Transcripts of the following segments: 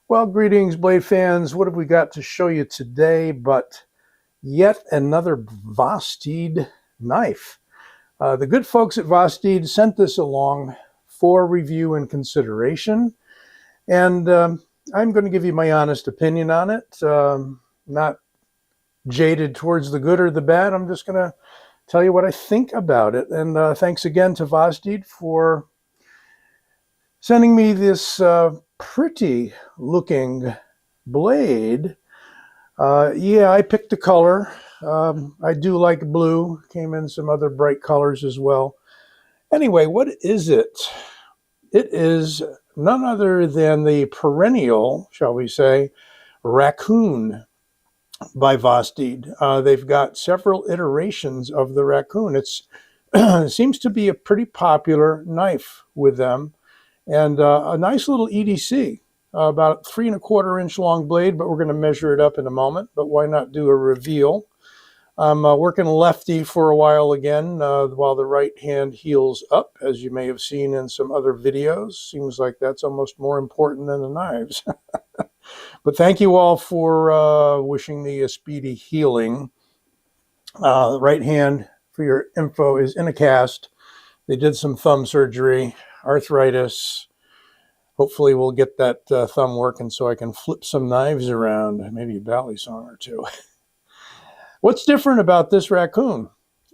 Well, greetings, blade fans. What have we got to show you today but yet another Vosteed knife? The good folks at Vosteed sent this along for review and consideration, and I'm going to give you my honest opinion on it. Not jaded towards the good or the bad. I'm just going to tell you what I think about it. And thanks again to Vosteed for sending me this pretty looking blade. Yeah, I picked the color. I do like blue. Came in some other bright colors as well. Anyway, what is it? It is none other than the perennial, shall we say, Racoon by Vosteed. They've got several iterations of the Racoon. It seems to be a pretty popular knife with them, and a nice little EDC. About 3¼ inch long blade, but we're going to measure it up in a moment. But why not do a reveal? I'm working lefty for a while again, while the right hand heals up, as you may have seen in some other videos. Seems like that's almost more important than the knives. But thank you all for wishing me a speedy healing. The right hand, for your info, is in a cast. They did some thumb surgery, arthritis. Hopefully we'll get that thumb working so I can flip some knives around, maybe a bally song or two. What's different about this Racoon?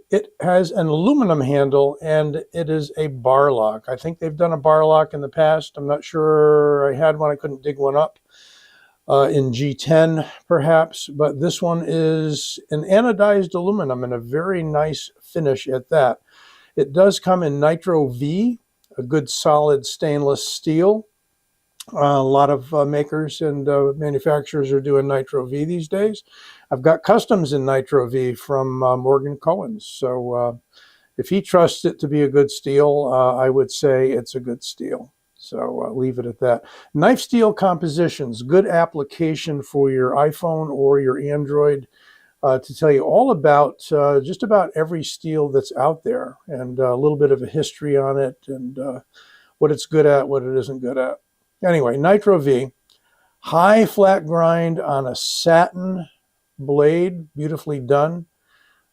It has an aluminum handle and it is a barlock. I think they've done a barlock in the past. I'm not sure. I had one. I couldn't dig one up in G10 perhaps, but this one is an anodized aluminum and a very nice finish at that. It does come in Nitro V, a good solid stainless steel. A lot of makers and manufacturers are doing Nitro V these days. I've got customs in Nitro V from Morgan Cohen's. So if he trusts it to be a good steel, I would say it's a good steel. So leave it at that. Knife steel compositions, good application for your iPhone or your Android to tell you all about just about every steel that's out there and a little bit of a history on it and what it's good at, what it isn't good at. Anyway, Nitro V, high flat grind on a satin blade, beautifully done,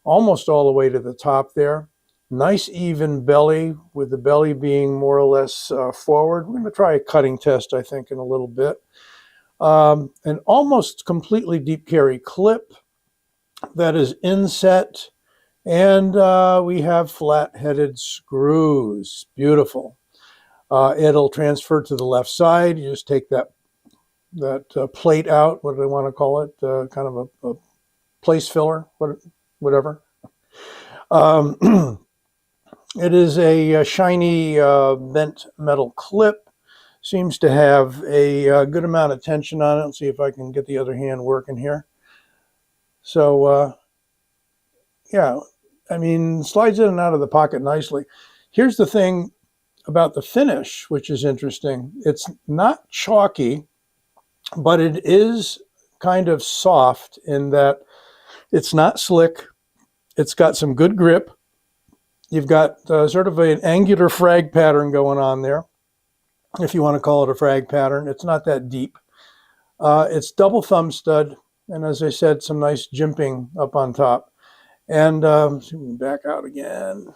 almost all the way to the top there. Nice even belly, with the belly being more or less forward. We're going to try a cutting test, I think, in a little bit. An almost completely deep carry clip that is inset, and we have flat-headed screws. Beautiful. It'll transfer to the left side. You just take that plate out. What do I want to call it? Kind of a place filler, whatever. It is a shiny bent metal clip. Seems to have a good amount of tension on it. Let's see if I can get the other hand working here. So, yeah, I mean, slides in and out of the pocket nicely. Here's the thing about the finish, which is interesting. It's not chalky, but it is kind of soft in that it's not slick. It's got some good grip. You've got sort of an angular frag pattern going on there, if you want to call it a frag pattern. It's not that deep. It's double thumb stud, and as I said, some nice jimping up on top. And see if we can back out again.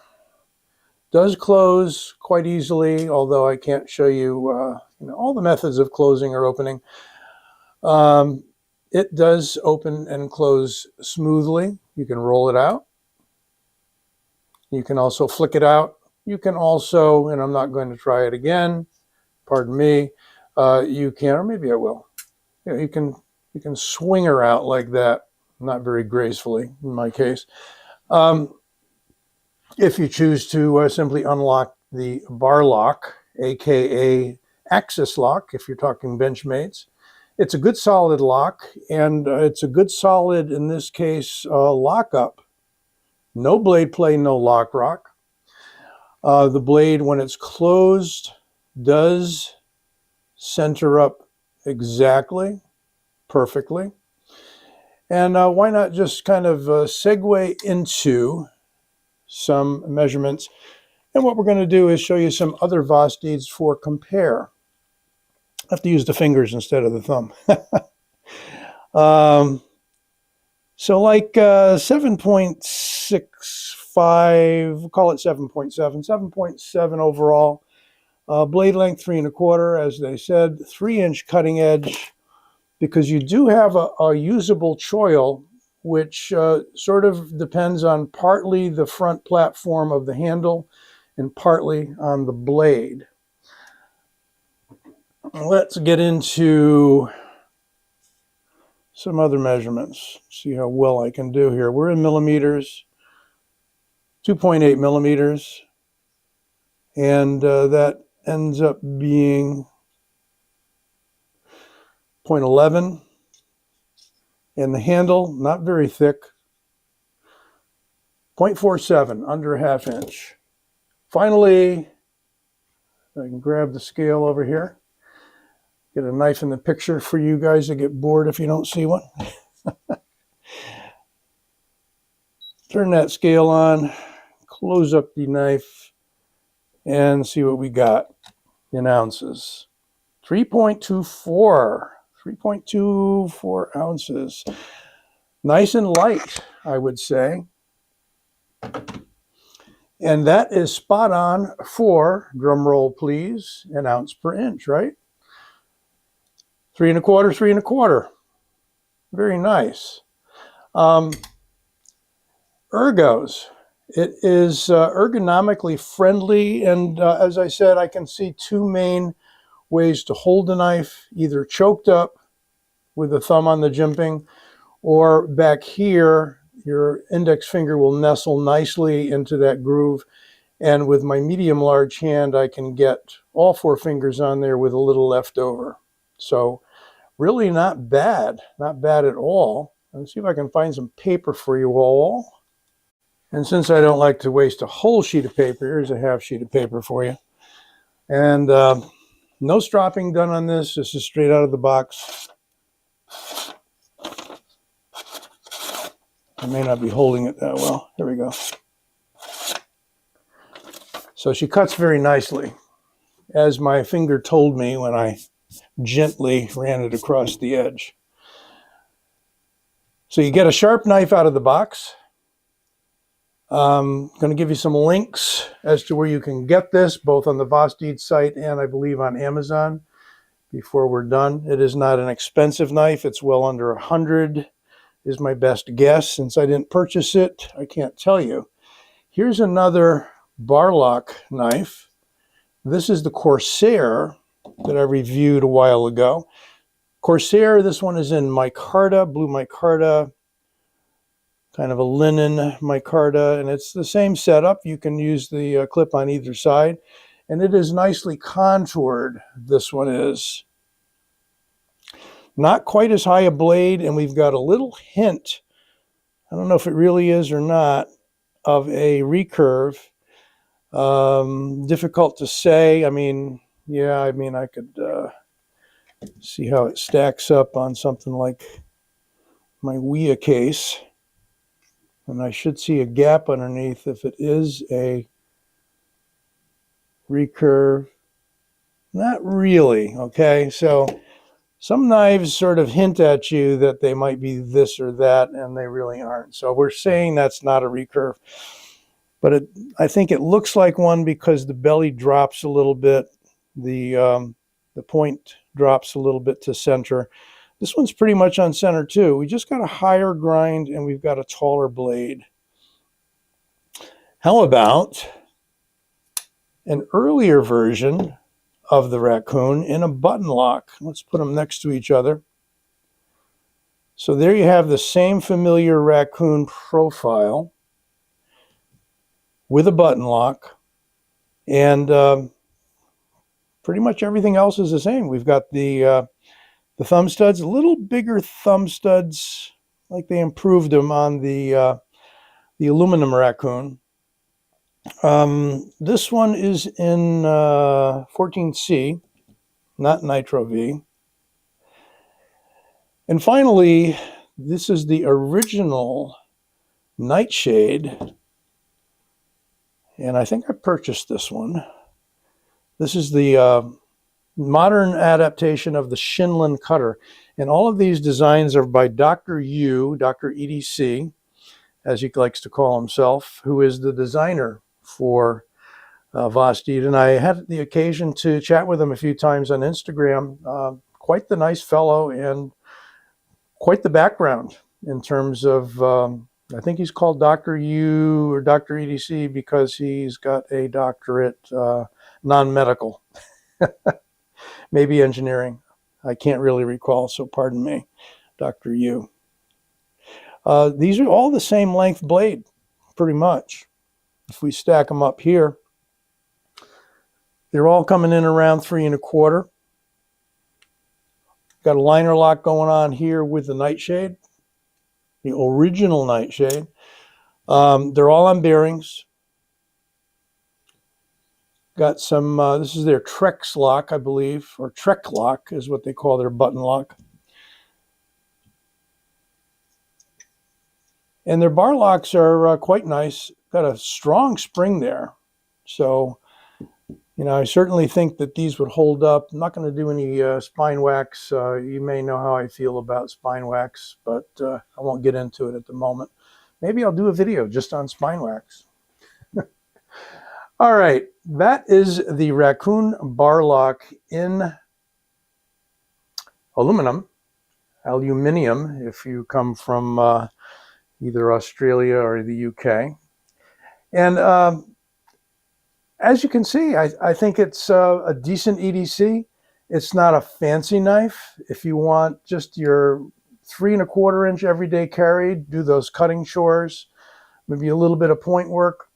Does close quite easily, although I can't show you, all the methods of closing or opening. It does open and close smoothly. You can roll it out. You can also flick it out. You can also, and I'm not going to try it again, pardon me, you can, or maybe I will. You can swing her out like that, not very gracefully in my case. If you choose to simply unlock the bar lock, aka axis lock, if you're talking Benchmates, it's a good solid lock, and it's a good solid, in this case, lockup. No blade play, no lock rock. The blade, when it's closed, does center up exactly, perfectly. And why not just kind of segue into some measurements. And what we're going to do is show you some other Vosteeds for compare. I have to use the fingers instead of the thumb. So like 7.65, call it 7.7, 7.7 overall. Blade length 3 1/4, as they said, 3-inch cutting edge, because you do have a usable choil, which sort of depends on partly the front platform of the handle and partly on the blade. Let's get into some other measurements, see how well I can do here. We're in millimeters, 2.8 millimeters, and that ends up being 0.11. And the handle, not very thick, 0.47, under a ½ inch. Finally, I can grab the scale over here. Get a knife in the picture for you guys to get bored if you don't see one. Turn that scale on, close up the knife, and see what we got in ounces. 3.24 ounces. Nice and light, I would say. And that is spot on for, drum roll please, an ounce per inch, right? 3 1/4, 3 1/4. Very nice. Ergos. It is ergonomically friendly, and as I said, I can see two main ways to hold the knife, either choked up with the thumb on the jimping, or back here, your index finger will nestle nicely into that groove, and with my medium-large hand, I can get all 4 fingers on there with a little left over. So really not bad at all. Let's see if I can find some paper for you all. And since I don't like to waste a whole sheet of paper, here's a ½ sheet of paper for you. And no stropping done on this. This is straight out of the box. I may not be holding it that well. Here we go. So she cuts very nicely, as my finger told me when I gently ran it across the edge. So you get a sharp knife out of the box. I'm going to give you some links as to where you can get this, both on the Vosteed site and I believe on Amazon, before we're done. It is not an expensive knife. It's well under $100 is my best guess. Since I didn't purchase it, I can't tell you. Here's another barlock knife. This is the Corsair that I reviewed a while ago. Corsair, this one is in micarta, blue micarta, kind of a linen micarta, and it's the same setup. You can use the clip on either side, and it is nicely contoured. This one is not quite as high a blade, and we've got a little hint, I don't know if it really is or not, of a recurve. Difficult to say. I mean, yeah, I could see how it stacks up on something like my Wea case. And I should see a gap underneath if it is a recurve. Not really, okay? So some knives sort of hint at you that they might be this or that, and they really aren't. So we're saying that's not a recurve. But I think it looks like one because the belly drops a little bit. The point drops a little bit to center. This one's pretty much on center too. We just got a higher grind and we've got a taller blade. How about an earlier version of the Racoon in a button lock? Let's put them next to each other. So there you have the same familiar Racoon profile with a button lock, and pretty much everything else is the same. We've got the thumb studs, a little bigger thumb studs, like they improved them on the aluminum Racoon. This one is in 14C, not Nitro V. And finally, this is the original Nightshade. And I think I purchased this one. This is the modern adaptation of the Shinlin cutter. And all of these designs are by Dr. Yu, Dr. EDC, as he likes to call himself, who is the designer for Vosteed. And I had the occasion to chat with him a few times on Instagram. Quite the nice fellow and quite the background in terms of, I think he's called Dr. Yu or Dr. EDC because he's got a doctorate, non-medical, maybe engineering. I can't really recall, so pardon me, Dr. Yu. These are all the same length blade, pretty much. If we stack them up here, they're all coming in around 3 1/4. Got a liner lock going on here with the nightshade, the original nightshade. They're all on bearings. Got some, this is their Trex lock, I believe, or Trek lock is what they call their button lock. And their bar locks are quite nice. Got a strong spring there. So, you know, I certainly think that these would hold up. I'm not going to do any spine wax. You may know how I feel about spine wax, but I won't get into it at the moment. Maybe I'll do a video just on spine wax. All right, that is the Racoon bar lock in aluminium if you come from either Australia or the UK. And as you can see, I think it's a decent EDC. It's not a fancy knife. If you want just your 3 1/4 inch everyday carry, do those cutting chores, maybe a little bit of point work,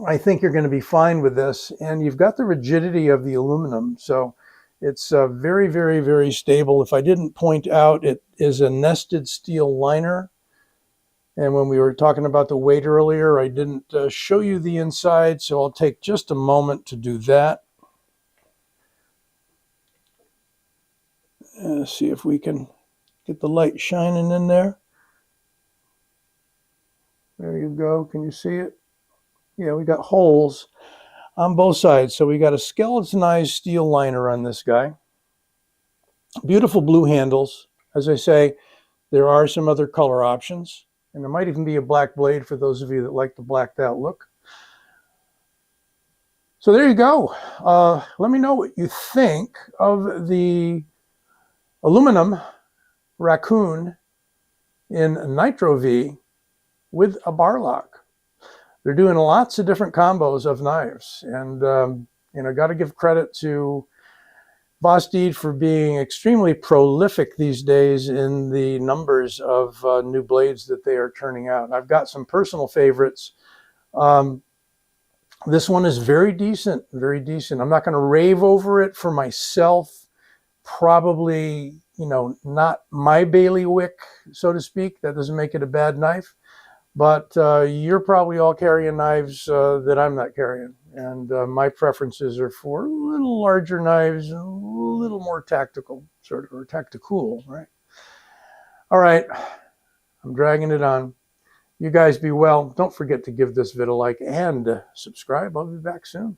I think you're going to be fine with this. And you've got the rigidity of the aluminum. So it's very, very, very stable. If I didn't point out, it is a nested steel liner. And when we were talking about the weight earlier, I didn't show you the inside, so I'll take just a moment to do that. See if we can get the light shining in there. There you go. Can you see it? Yeah, we got holes on both sides. So we got a skeletonized steel liner on this guy. Beautiful blue handles. As I say, there are some other color options. And there might even be a black blade for those of you that like the blacked out look. So there you go. Let me know what you think of the aluminum Racoon in Nitro V with a bar lock. They're doing lots of different combos of knives. And, you know, got to give credit to Vosteed for being extremely prolific these days in the numbers of new blades that they are turning out. I've got some personal favorites. This one is very decent, very decent. I'm not going to rave over it for myself. Probably, you know, not my bailiwick, so to speak. That doesn't make it a bad knife. But you're probably all carrying knives that I'm not carrying. And my preferences are for a little larger knives, a little more tactical, sort of, or tactical, right? All right, I'm dragging it on. You guys be well. Don't forget to give this vid a like and subscribe. I'll be back soon.